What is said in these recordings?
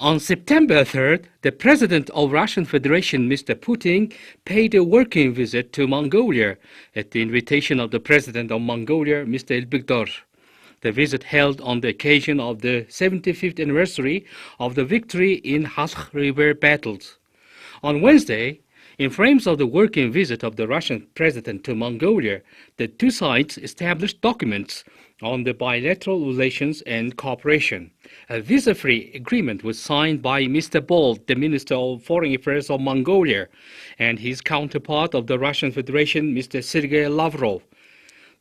On September 3rd, the President of Russian Federation, Mr. Putin, paid a working visit to Mongolia at the invitation of the President of Mongolia, Mr. Elbegdor. The visit held on the occasion of the 75th anniversary of the victory in Halkh River battles. On Wednesday, in frames of the working visit of the Russian President to Mongolia, the two sides established documents on the bilateral relations and cooperation. A visa-free agreement was signed by Mr. Bold, the Minister of Foreign Affairs of Mongolia, and his counterpart of the Russian Federation, Mr. Sergei Lavrov.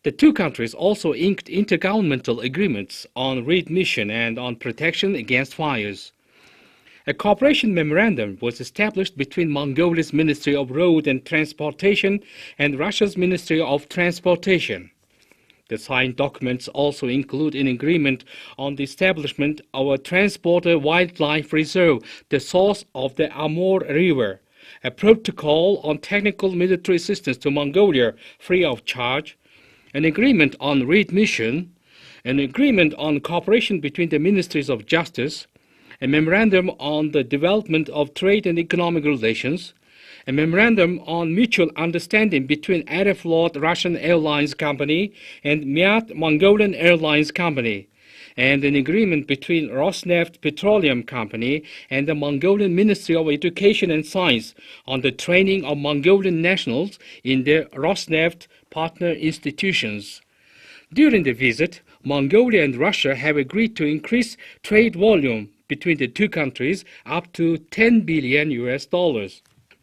The two countries also inked intergovernmental agreements on readmission and on protection against fires. A cooperation memorandum was established between Mongolia's Ministry of Road and Transportation and Russia's Ministry of Transportation. The signed documents also include an agreement on the establishment of a transporter wildlife reserve, the source of the Amur River, a protocol on technical military assistance to Mongolia free of charge, an agreement on readmission, an agreement on cooperation between the Ministries of Justice, a memorandum on the development of trade and economic relations, a memorandum on mutual understanding between Aeroflot Russian Airlines Company and Miat Mongolian Airlines Company, and an agreement between Rosneft Petroleum Company and the Mongolian Ministry of Education and Science on the training of Mongolian nationals in the Rosneft partner institutions. During the visit, Mongolia and Russia have agreed to increase trade volume between the two countries up to $10 billion.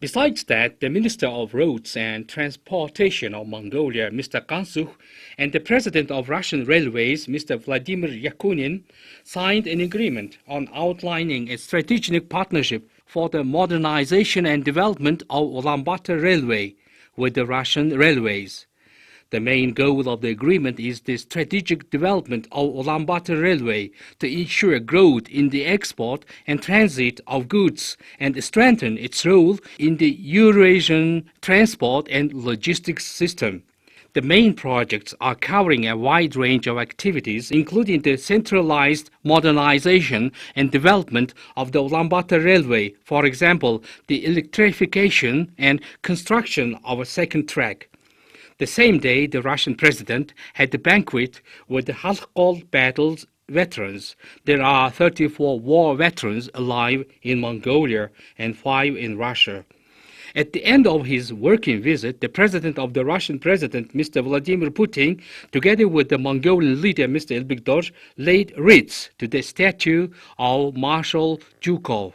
Besides that, the Minister of Roads and Transportation of Mongolia, Mr. Gansuh, and the President of Russian Railways, Mr. Vladimir Yakunin, signed an agreement on outlining a strategic partnership for the modernization and development of Ulaanbaatar Railway with the Russian Railways. The main goal of the agreement is the strategic development of Ulaanbaatar Railway to ensure growth in the export and transit of goods and strengthen its role in the Eurasian transport and logistics system. The main projects are covering a wide range of activities, including the centralized modernization and development of the Ulaanbaatar Railway, for example, the electrification and construction of a second track. The same day, the Russian president had a banquet with the Halkh battles veterans. There are 34 war veterans alive in Mongolia and 5 in Russia. At the end of his working visit, the president of the Russian president, Mr. Vladimir Putin, together with the Mongolian leader, Mr. Elbegdor, laid wreaths to the statue of Marshal Zhukov.